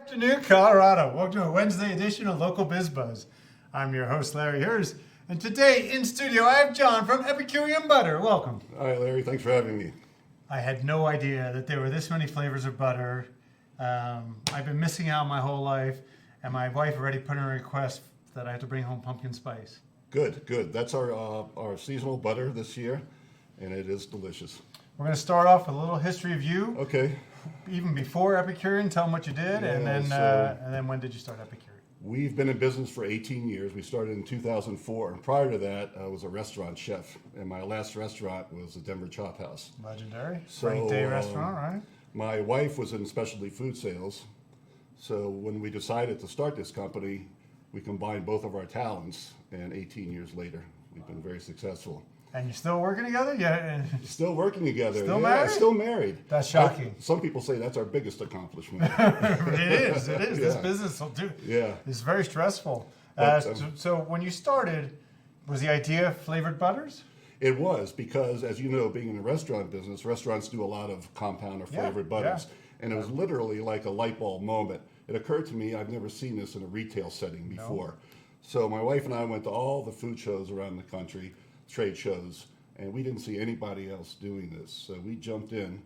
Afternoon, Colorado. Welcome to a Wednesday edition of Local Biz Buzz. I'm your host, Larry Hers, and today in studio I have John from Epicurean Butter. Welcome. Hi, Larry. Thanks for having me. I had no idea that there were this many flavors of butter. I've been missing out my whole life, and my wife already put in a request that I have to bring home pumpkin spice. Good, good. That's our seasonal butter this year, and it is delicious. We're going to start off with a little history of you. Okay. Even before Epicurean, tell them what you did, and then when did you start Epicurean? We've been in business for 18 years. We started in 2004, and prior to that, I was a restaurant chef, and my last restaurant was the Denver Chop House. Legendary. So, Great day restaurant, right? My wife was in specialty food sales, so when we decided to start this company, we combined both of our talents, and 18 years later, we've been very successful. And you're still working together? Yeah. Still working together. Still yeah, married? Still married. That's shocking. Some people say that's our biggest accomplishment. It is. Yeah. This business will do. Yeah. It's very stressful. But, so when you started, was the idea flavored butters? It was because, as you know, being in the restaurant business, restaurants do a lot of compound or flavored butters. Yeah. And it was literally like a light bulb moment. It occurred to me, I've never seen this in a retail setting before. No. So my wife and I went to all the food shows around the country, trade shows, and we didn't see anybody else doing this. So we jumped in,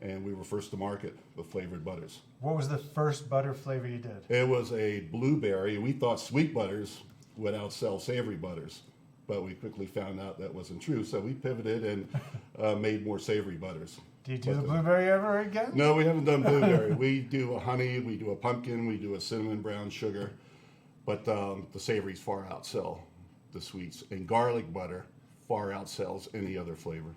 and we were first to market with flavored butters. What was the first butter flavor you did? It was a blueberry. We thought sweet butters would outsell savory butters, but we quickly found out that wasn't true. So we pivoted and made more savory butters. Do you do the blueberry ever again? No, we haven't done blueberry. We do a honey, we do a pumpkin, we do a cinnamon brown sugar, but the savories far outsell the sweets. And garlic butter far outsells any other flavor.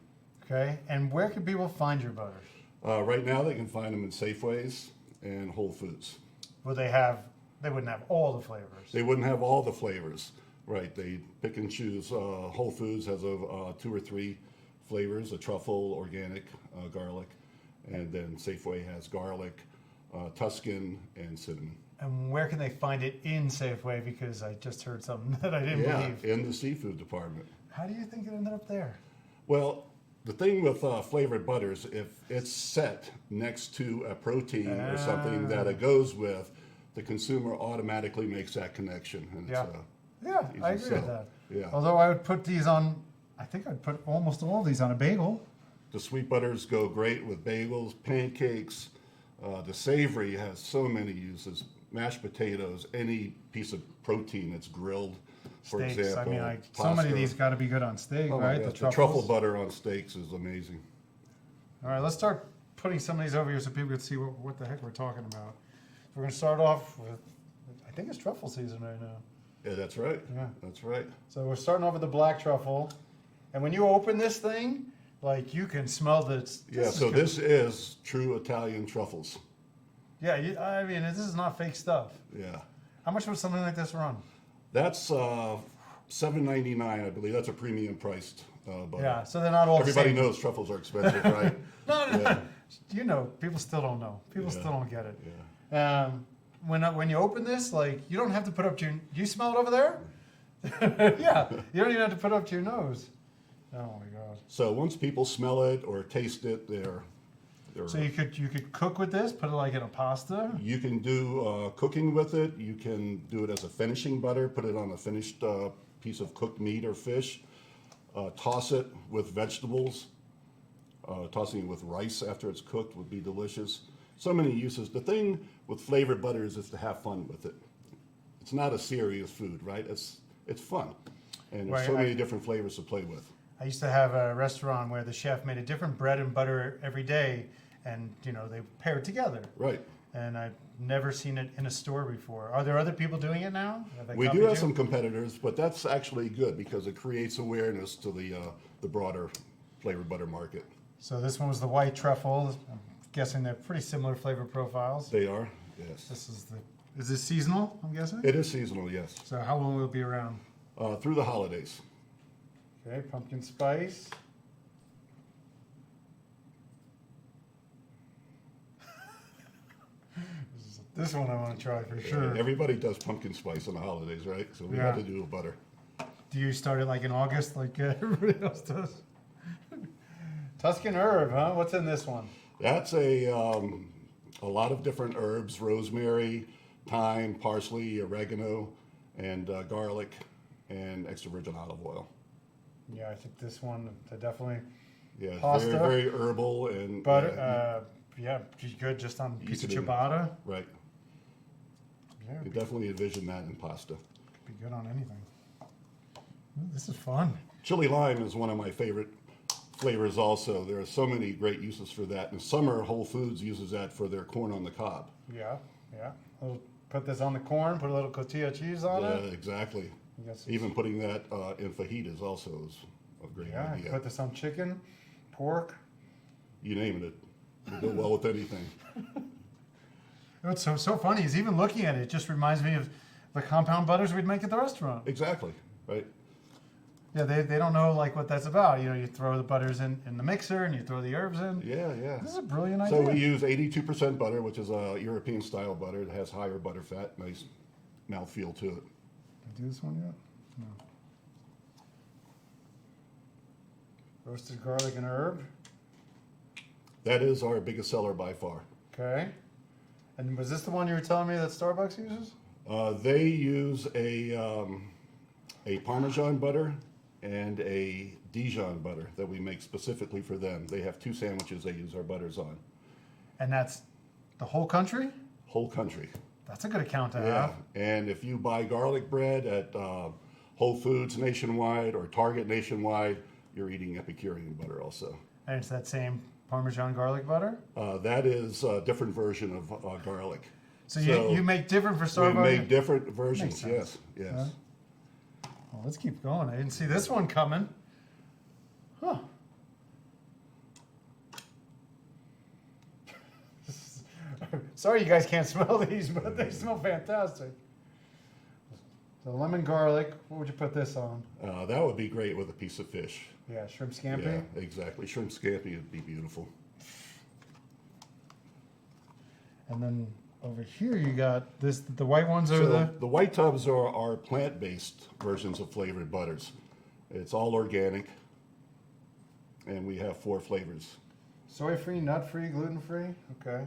Okay, and where can people find your butters? Right now they can find them in Safeways and Whole Foods. Well, they wouldn't have all the flavors. They wouldn't have all the flavors, right? They pick and choose. Whole Foods has 2 or 3 flavors, a truffle, organic, garlic, and then Safeway has garlic, Tuscan, and cinnamon. And where can they find it in Safeway? Because I just heard something that I didn't believe. Yeah, in the seafood department. How do you think it ended up there? Well, the thing with flavored butters, if it's set next to a protein or something that it goes with, the consumer automatically makes that connection. And yeah, I agree with that. Yeah. Although I would put these on, I think I'd put almost all of these on a bagel. The sweet butters go great with bagels, pancakes. The savory has so many uses. Mashed potatoes, any piece of protein that's grilled, for Steaks. example. I mean, so many of these got to be good on steak, right? The truffle butter on steaks is amazing. All right, let's start putting some of these over here so people can see what the heck we're talking about. We're going to start off with, I think it's truffle season right now. Yeah, that's right. Yeah, that's right. So we're starting off with the black truffle, and when you open this thing, like you can smell this. This is true Italian truffles. Yeah, I mean, this is not fake stuff. Yeah. How much would something like this run? That's $7.99, I believe. That's a premium priced butter. Yeah, so they're not all Everybody the same. knows truffles are expensive, right? No. Yeah. You know, people still don't know. People still don't get it. Yeah. When you open this, like, you don't have to put up to your... Do you smell it over there? Yeah, you don't even have to put it up to your nose. Oh, my God. So once people smell it or taste it, they're so you could cook with this, put it like in a pasta? You can do cooking with it. You can do it as a finishing butter, put it on a finished piece of cooked meat or fish. Toss it with vegetables. Tossing it with rice after it's cooked would be delicious. So many uses. The thing with flavored butters is to have fun with it. It's not a serious food, right? It's fun. And there's so many different flavors to play with. I used to have a restaurant where the chef made a different bread and butter every day, and they pair it together. Right. And I've never seen it in a store before. Are there other people doing it now? We do have some competitors, but that's actually good because it creates awareness to the broader flavored butter market. So this one was the white truffle. I'm guessing they're pretty similar flavor profiles. They are, yes. Is this seasonal, I'm guessing? It is seasonal, yes. So how long will it be around? Through the holidays. Okay, pumpkin spice. This one I want to try for sure. Everybody does pumpkin spice on the holidays, right? So we have to do a butter. Do you start it like in August like everybody else does? Tuscan herb, huh? What's in this one? That's a A lot of different herbs: rosemary, thyme, parsley, oregano, and garlic, and extra virgin olive oil. Yeah, I think this one definitely Yeah, pasta, very, very herbal and butter. Yeah, good just on a piece of Easy to- ciabatta. right. Yeah, You it'd be definitely envision that in pasta. good on anything. Ooh, this is fun. Chili lime is one of my favorite flavors also. There are so many great uses for that. In summer, Whole Foods uses that for their corn on the cob. Yeah, yeah. We'll put this on the corn, put a little tortilla cheese on Yeah, it. exactly. You got some- Even putting that in fajitas also is a great Yeah, idea. put this on chicken, pork. You name it. It'll go well with anything. What's so funny is even looking at it, it just reminds me of the compound butters we'd make at the restaurant. Exactly, right? Yeah, they don't know like what that's about. You know, you throw the butters in the mixer and you throw the herbs in. Yeah, yeah. This is a brilliant idea. So we use 82% butter, which is a European style butter. It has higher butter fat, nice mouthfeel to it. Did I do this one yet? No. Roasted garlic and herb. That is our biggest seller by far. Okay. And was this the one you were telling me that Starbucks uses? They use a Parmesan butter and a Dijon butter that we make specifically for them. They have 2 sandwiches they use our butters on. And that's the whole country? Whole country. That's a good account to Yeah. have. And if you buy garlic bread at Whole Foods nationwide or Target nationwide, you're eating Epicurean butter also. And it's that same Parmesan garlic butter? That is a different version of garlic. So you make different for We Starbucks? make different versions, Makes yes, sense. yes. Huh? Well, let's keep going. I didn't see this one coming. Huh. Sorry you guys can't smell these, but they smell fantastic. So lemon garlic, what would you put this on? That would be great with a piece of fish. Yeah, shrimp scampi. Yeah, exactly. Shrimp scampi would be beautiful. And then over here you got this, the white ones are So the white tubs are our plant-based versions of flavored butters. It's all organic, and we have 4 flavors. soy-free, nut-free, gluten-free. Okay.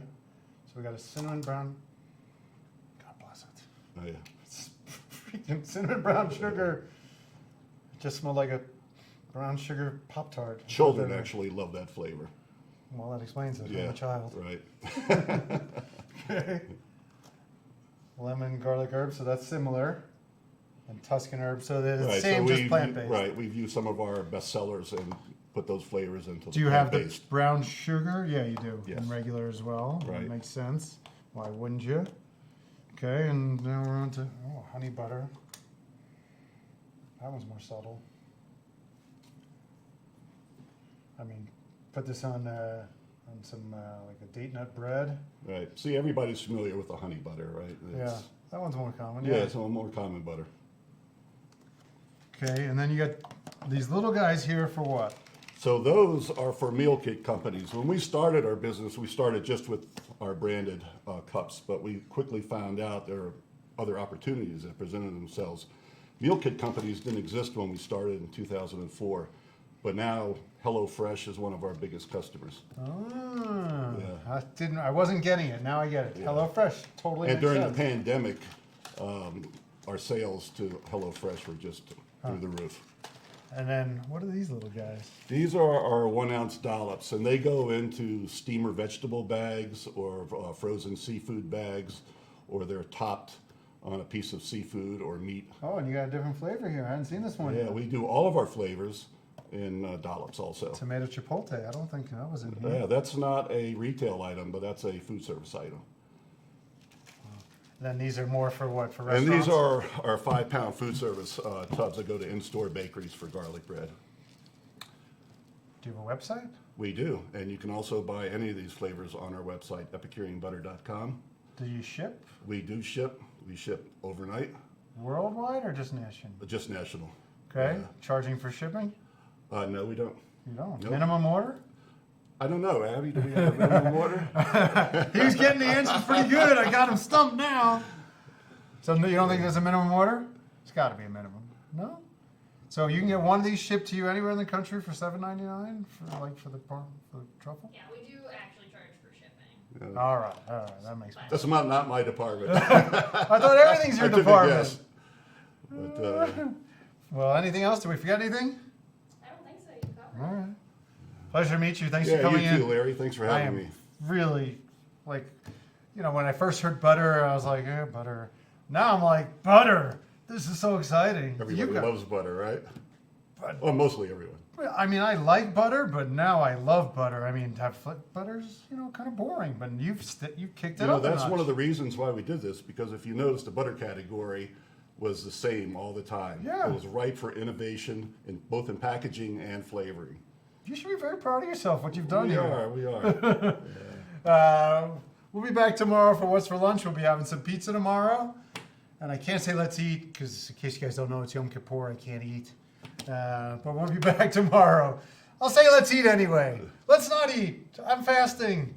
So we got a cinnamon brown. God bless it. Oh yeah. It's freaking cinnamon brown sugar. It just smelled like a brown sugar Pop-Tart. Children actually love that flavor. Well, that explains it. Yeah, I'm a child. right. Okay. Lemon, garlic, herb, so that's similar. And Tuscan herb, so they're the Right, same, so just plant-based. Right, we've used some of our best sellers and put those flavors into Do you the have the plant-based. brown sugar? Yeah, you do. Yes. And regular as well. That Right. makes sense. Why wouldn't you? Okay, and now we're on to honey butter. That one's more subtle. I mean, put this on some like a date nut bread. Right. See, everybody's familiar with the honey butter, right? Yeah, that one's more common. Yeah, it's a more common butter. Okay, and then you got these little guys here for what? So those are for meal kit companies. When we started our business, we started just with our branded cups, but we quickly found out there are other opportunities that presented themselves. Meal kit companies didn't exist when we started in 2004, but now HelloFresh is one of our biggest customers. Oh, Yeah. I wasn't getting it. Now I get it. Yeah. HelloFresh totally And makes during the sense. pandemic, our sales to HelloFresh were just through the roof. And then what are these little guys? These are our 1-ounce dollops, and they go into steamer vegetable bags or frozen seafood bags, or they're topped on a piece of seafood or meat. Oh, and you got a different flavor here. I hadn't seen this one Yeah, yet. we do all of our flavors in dollops also. Tomato chipotle. I don't think that was in here. Yeah, that's not a retail item, but that's a food service item. Then these are more for what? For And restaurants? these are our 5-pound food service tubs that go to in-store bakeries for garlic bread. Do you have a website? We do, and you can also buy any of these flavors on our website, epicureanbutter.com. Do you ship We do ship. We ship overnight, worldwide or just nation? but just national. Okay. Charging for shipping? No, we don't. You don't. Nope. Minimum order? I don't know, Abby. Do we have a minimum order? He was getting the answers pretty good. I got him stumped now. So you don't think there's a minimum order? It's got to be a minimum. No. So you can get one of these shipped to you anywhere in the country for $7.99 for the truffle. Yeah, we do actually charge for shipping. All right, that makes sense. That's not my department. I thought everything's your I took a department. guess. But, Well, anything else? Did we forget anything? I don't think so. You covered All it. right. Pleasure to meet you. Thanks for yeah, coming you in. too, Larry. Thanks for I having am me. really like, when I first heard butter, I was like, butter. Now I'm like, butter. This is so exciting. Everybody loves butter, right? But- Well, mostly everyone. I mean, I like butter, but now I love butter. I mean, butter's kind of boring, but you've kicked it up. That's a notch. one of the reasons why we did this, because if you notice, the butter category was the same all the time. Yeah. It was ripe for innovation, both in packaging and flavoring. You should be very proud of yourself, what you've done here. We are. We'll be back tomorrow for What's for Lunch. We'll be having some pizza tomorrow. And I can't say let's eat, because in case you guys don't know, it's Yom Kippur. I can't eat. But we'll be back tomorrow. I'll say let's eat anyway. Let's not eat. I'm fasting.